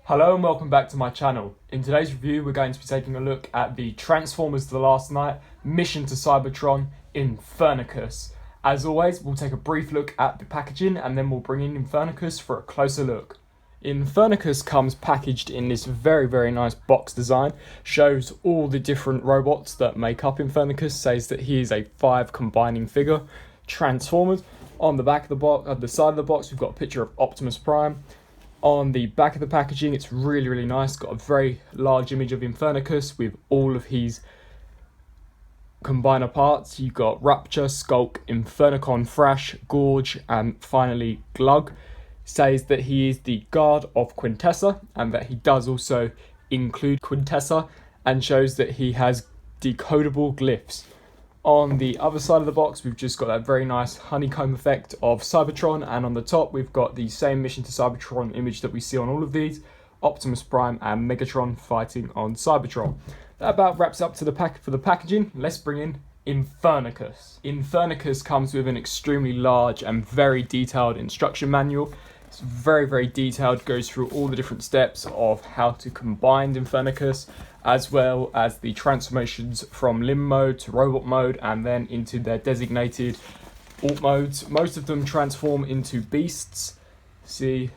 Hello and welcome back to my channel. In today's review we're going to be taking a look at the Transformers The Last Night Mission to Cybertron Infernocus. As always, we'll take a brief look at the packaging and then we'll bring in Infernocus for a closer look. Infernocus comes packaged in this very nice box design, shows all the different robots that make up Infernocus, says that he is a 5 combining figure, Transformers. On the back of the box, at the side of the box, we've got a picture of Optimus Prime. On the back of the packaging, it's really nice. Got a very large image of Infernocus with all of his combiner parts. You've got Rapture, Sculpt, Infernicon, Thrash, Gorge, and finally Glug. Says that he is the guard of Quintessa and that he does also include Quintessa, and shows that he has decodable glyphs. On the other side of the box, we've just got that very nice honeycomb effect of Cybertron, and on the top we've got the same Mission to Cybertron image that we see on all of these, Optimus Prime and Megatron fighting on Cybertron. That about wraps up to the for the packaging. Let's bring in Infernocus. Infernocus comes with an extremely large and very detailed instruction manual. It's very detailed, goes through all the different steps of how to combine Infernocus, as well as the transformations from limb mode to robot mode and then into their designated alt modes. Most of them transform into beasts. See,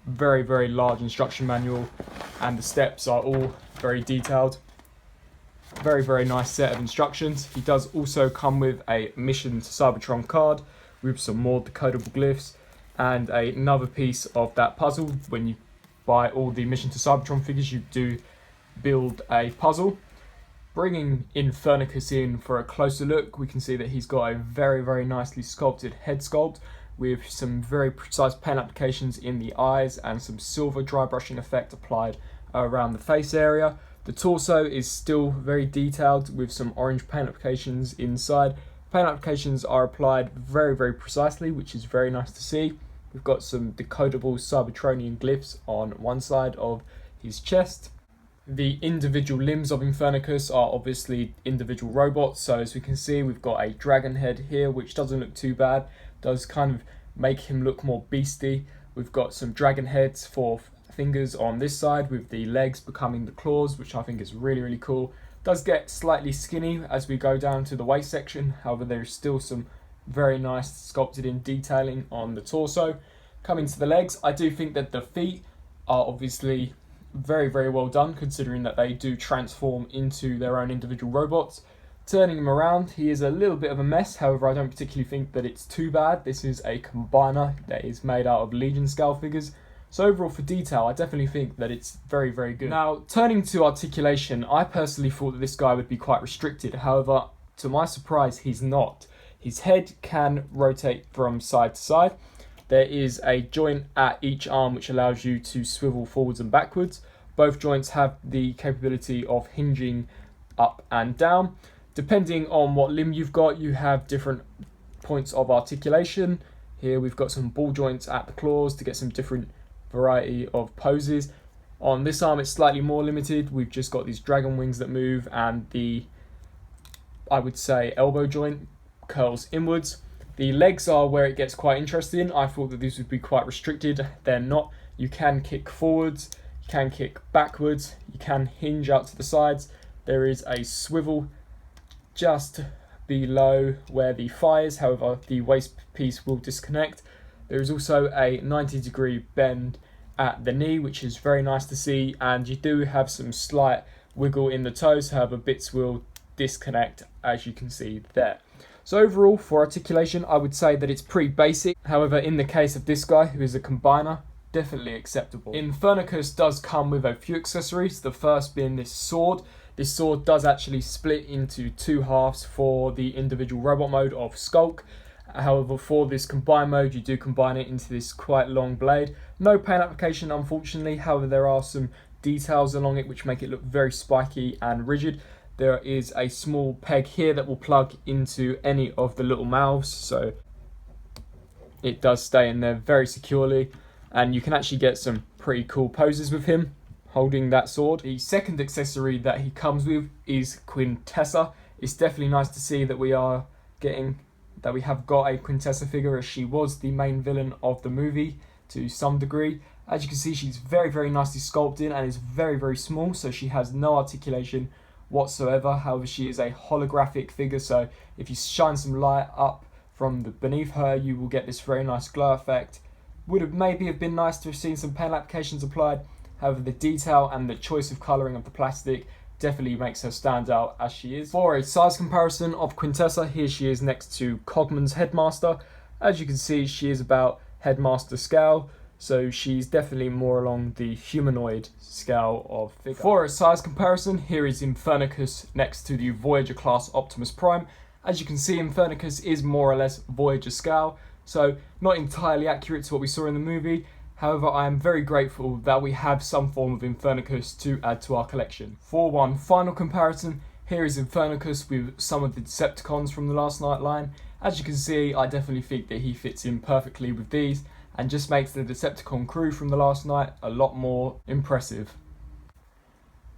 very large instruction manual, and the steps are all very detailed. Very nice set of instructions. He does also come with a Mission to Cybertron card with some more decodable glyphs and another piece of that puzzle. When you buy all the Mission to Cybertron figures, you do build a puzzle. Bringing Infernocus in for a closer look, we can see that he's got a very nicely sculpted head sculpt with some very precise paint applications in the eyes and some silver dry brushing effect applied around the face area. The torso is still very detailed with some orange paint applications inside. Paint applications are applied very precisely, which is very nice to see. We've got some decodable Cybertronian glyphs on one side of his chest. The individual limbs of Infernocus are obviously individual robots, so as we can see we've got a dragon head here, which doesn't look too bad, does kind of make him look more beastie. We've got some dragon heads for fingers on this side, with the legs becoming the claws, which I think is really cool. Does get slightly skinny as we go down to the waist section, however there is still some very nice sculpted in detailing on the torso. Coming to the legs, I do think that the feet are obviously very well done, considering that they do transform into their own individual robots. Turning him around, he is a little bit of a mess, however I don't particularly think that it's too bad. This is a combiner that is made out of Legion scale figures, so overall for detail I definitely think that it's very good. Now turning to articulation, I personally thought that this guy would be quite restricted, however to my surprise he's not. His head can rotate from side to side. There is a joint at each arm which allows you to swivel forwards and backwards. Both joints have the capability of hinging up and down. Depending on what limb you've got, you have different points of articulation. Here we've got some ball joints at the claws to get some different variety of poses. On this arm it's slightly more limited. We've just got these dragon wings that move, and the, I would say, elbow joint curls inwards. The legs are where it gets quite interesting. I thought that these would be quite restricted. They're not. You can kick forwards, you can kick backwards, you can hinge out to the sides. There is a swivel just below where the thigh is, however the waist piece will disconnect. There is also a 90-degree bend at the knee, which is very nice to see, and you do have some slight wiggle in the toes, however bits will disconnect as you can see there. So overall, for articulation, I would say that it's pretty basic. However, in the case of this guy, who is a combiner, definitely acceptable. Infernocus does come with a few accessories, the first being this sword. This sword does actually split into two halves for the individual robot mode of Sculpt. However, for this combine mode, you do combine it into this quite long blade. No paint application, unfortunately. However, there are some details along it which make it look very spiky and rigid. There is a small peg here that will plug into any of the little mouths, so it does stay in there very securely, and you can actually get some pretty cool poses with him holding that sword. The second accessory that he comes with is Quintessa. It's definitely nice to see that we have got a Quintessa figure, as she was the main villain of the movie to some degree. As you can see, she's very, very nicely sculpted and is very, very small, so she has no articulation whatsoever. However, she is a holographic figure, so if you shine some light up from beneath her, you will get this very nice glow effect. Would have maybe have been nice to have seen some paint applications applied. However, the detail and the choice of colouring of the plastic definitely makes her stand out as she is. For a size comparison of Quintessa, here she is next to Cogman's Headmaster. As you can see, she is about Headmaster scale, so she's definitely more along the humanoid scale of figure. For a size comparison, here is Infernocus next to the Voyager class Optimus Prime. As you can see, Infernocus is more or less Voyager scale, so not entirely accurate to what we saw in the movie. However, I am very grateful that we have some form of Infernocus to add to our collection. For one final comparison, here is Infernocus with some of the Decepticons from the Last Night line. As you can see, I definitely think that he fits in perfectly with these and just makes the Decepticon crew from the Last Night a lot more impressive.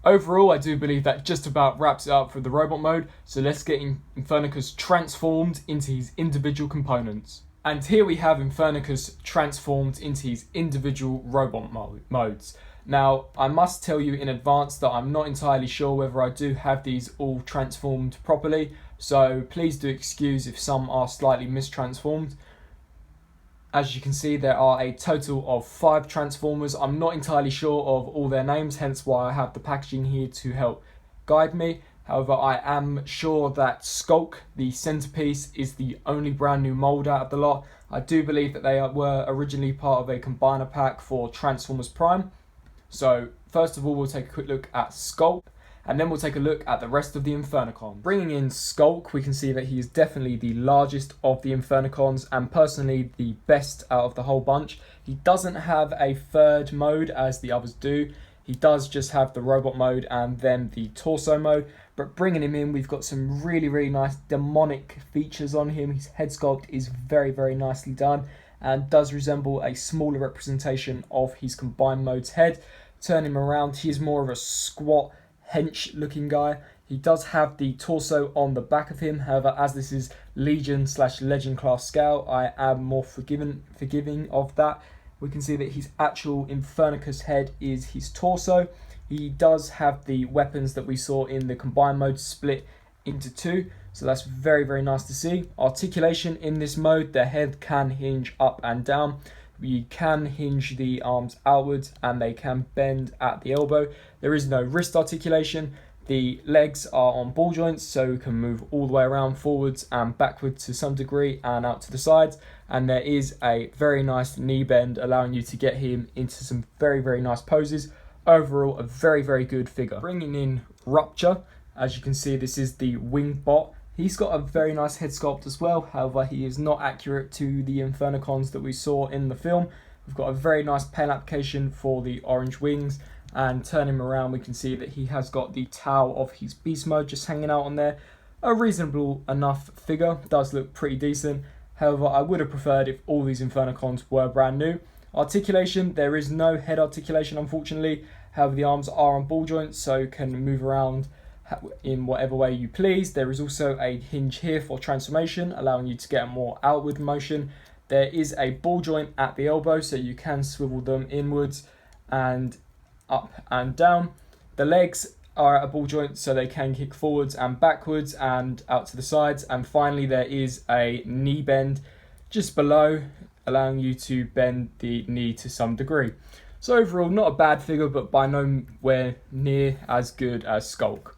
Overall, I do believe that just about wraps it up for the robot mode, so let's get Infernocus transformed into his individual components. And here we have Infernocus transformed into his individual robot modes. Now, I must tell you in advance that I'm not entirely sure whether I do have these all transformed properly, so please do excuse if some are slightly mistransformed. As you can see, there are a total of 5 Transformers. I'm not entirely sure of all their names, hence why I have the packaging here to help guide me. However, I am sure that Sculpt, the centerpiece, is the only brand new mold out of the lot. I do believe that they were originally part of a combiner pack for Transformers Prime. So first of all, we'll take a quick look at Sculpt, and then we'll take a look at the rest of the Infernicons. Bringing in Sculpt, we can see that he is definitely the largest of the Infernicons and personally the best out of the whole bunch. He doesn't have a third mode as the others do. He does just have the robot mode and then the torso mode. But bringing him in, we've got some really, really nice demonic features on him. His head sculpt is very, very nicely done and does resemble a smaller representation of his combined mode's head. Turn him around, he is more of a squat, hench looking guy. He does have the torso on the back of him. However, as this is Legion/Legend class scale, I am more forgiving of that. We can see that his actual Infernocus head is his torso. He does have the weapons that we saw in the combined mode split into 2, so that's very, very nice to see. Articulation in this mode, the head can hinge up and down. You can hinge the arms outwards and they can bend at the elbow. There is no wrist articulation. The legs are on ball joints, so we can move all the way around forwards and backwards to some degree and out to the sides. And there is a very nice knee bend allowing you to get him into some very, very nice poses. Overall, a very, very good figure. Bringing in Rupture, as you can see, this is the wing bot. He's got a very nice head sculpt as well. However, he is not accurate to the Infernicons that we saw in the film. We've got a very nice paint application for the orange wings. And turn him around, we can see that he has got the towel of his beast mode just hanging out on there. A reasonable enough figure, does look pretty decent. However, I would have preferred if all these Infernicons were brand new. Articulation, there is no head articulation unfortunately. However, the arms are on ball joints, so can move around in whatever way you please. There is also a hinge here for transformation, allowing you to get a more outward motion. There is a ball joint at the elbow, so you can swivel them inwards and up and down. The legs are at a ball joint, so they can kick forwards and backwards and out to the sides. And finally, there is a knee bend just below, allowing you to bend the knee to some degree. So overall, not a bad figure, but by nowhere near as good as Sculpt.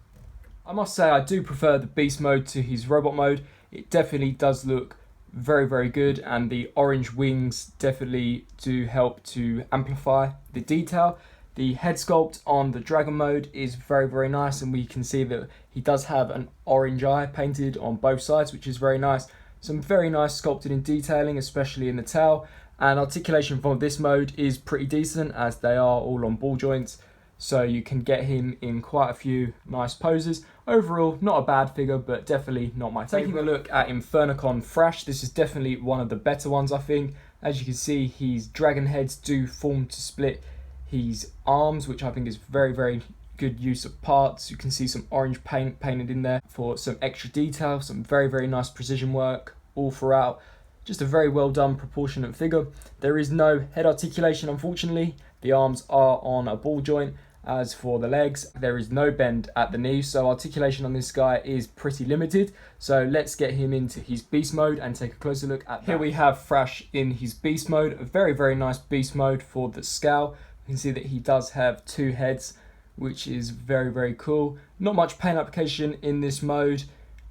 I must say I do prefer the beast mode to his robot mode. It definitely does look very, very good, and the orange wings definitely do help to amplify the detail. The head sculpt on the dragon mode is very, very nice, and we can see that he does have an orange eye painted on both sides, which is very nice. Some very nice sculpting and detailing, especially in the tail. And articulation from this mode is pretty decent, as they are all on ball joints, so you can get him in quite a few nice poses. Overall, not a bad figure, but definitely not my favourite. Taking a look at Infernicon Thrash, this is definitely one of the better ones, I think. As you can see, his dragon heads do form to split his arms, which I think is very, very good use of parts. You can see some orange paint painted in there for some extra detail, some very, very nice precision work all throughout. Just a very well done proportionate figure. There is no head articulation, unfortunately. The arms are on a ball joint. As for the legs, there is no bend at the knee, so articulation on this guy is pretty limited. So let's get him into his beast mode and take a closer look at that. Here we have Thrash in his beast mode, a very, very nice beast mode for the scale. You can see that he does have 2 heads, which is very, very cool. Not much paint application in this mode,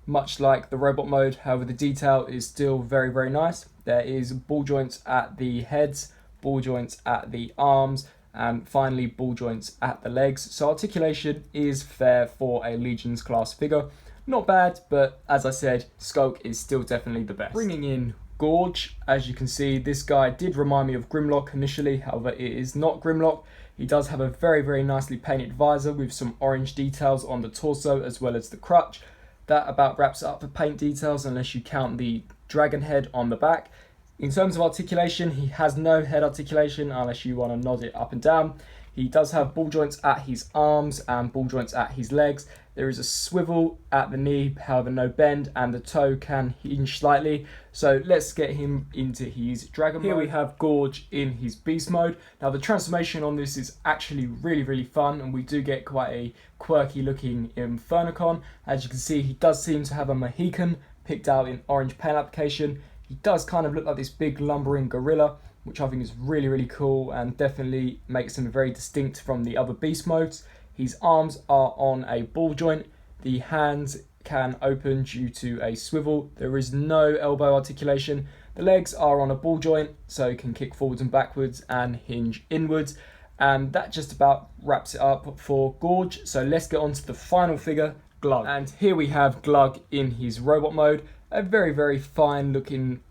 much like the robot mode. However, the detail is still very, very nice. There is ball joints at the heads, ball joints at the arms, and finally ball joints at the legs. So articulation is fair for a Legions class figure. Not bad, but as I said, Sculpt is still definitely the best. Bringing in Gorge, as you can see, this guy did remind me of Grimlock initially, however it is not Grimlock. He does have a very, very nicely painted visor with some orange details on the torso as well as the crutch. That about wraps it up for paint details unless you count the dragon head on the back. In terms of articulation, he has no head articulation unless you want to nod it up and down. He does have ball joints at his arms and ball joints at his legs. There is a swivel at the knee, however no bend, and the toe can hinge slightly. So let's get him into his dragon mode. Here we have Gorge in his beast mode. Now the transformation on this is actually really, really fun, and we do get quite a quirky looking Infernocon. As you can see, he does seem to have a Mohican picked out in orange paint application. He does kind of look like this big lumbering gorilla, which I think is really, really cool and definitely makes him very distinct from the other beast modes. His arms are on a ball joint. The hands can open due to a swivel. There is no elbow articulation. The legs are on a ball joint, so he can kick forwards and backwards and hinge inwards. And that just about wraps it up for Gorge. So let's get on to the final figure, Glug. And here we have Glug in his robot mode. A very, very fine looking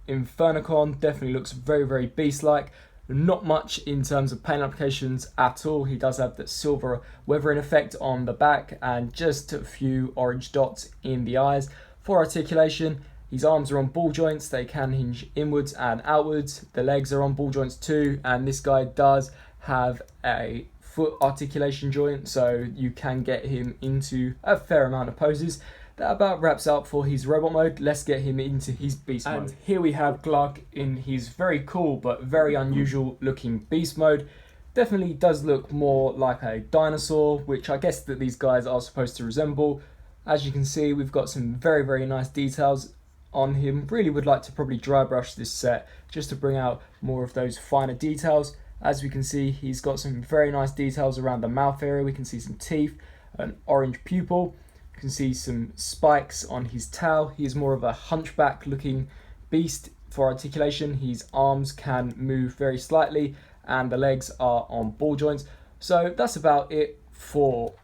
Infernocon, definitely looks very, very beast-like. Not much in terms of paint applications at all. He does have that silver weathering effect on the back and just a few orange dots in the eyes. For articulation, his arms are on ball joints, they can hinge inwards and outwards. The legs are on ball joints too, and this guy does have a foot articulation joint, so you can get him into a fair amount of poses. That about wraps up for his robot mode. Let's get him into his beast mode. And here we have Glug in his very cool but very unusual looking beast mode. Definitely does look more like a dinosaur, which I guess that these guys are supposed to resemble. As you can see, we've got some very, very nice details on him. Really would like to probably dry brush this set just to bring out more of those finer details. As we can see, he's got some very nice details around the mouth area. We can see some teeth, an orange pupil. You can see some spikes on his tail. He is more of a hunchback looking beast. For articulation, his arms can move very slightly and the legs are on ball joints. So that's about it for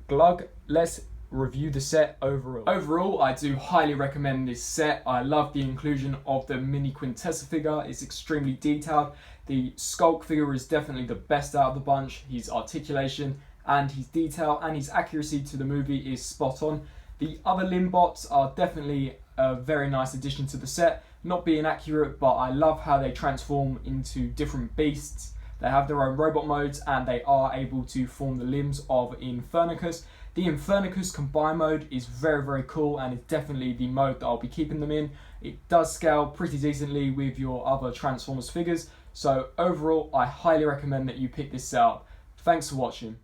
Glug. Let's review the set overall. Overall, I do highly recommend this set. I love the inclusion of the mini Quintessa figure. It's extremely detailed. The Sculpt figure is definitely the best out of the bunch. His articulation and his detail and his accuracy to the movie is spot on. The other limb bots are definitely a very nice addition to the set. Not being accurate, but I love how they transform into different beasts. They have their own robot modes and they are able to form the limbs of Infernocus. The Infernocus combine mode is very, very cool and it's definitely the mode that I'll be keeping them in. It does scale pretty decently with your other Transformers figures. So overall, I highly recommend that you pick this set up. Thanks for watching.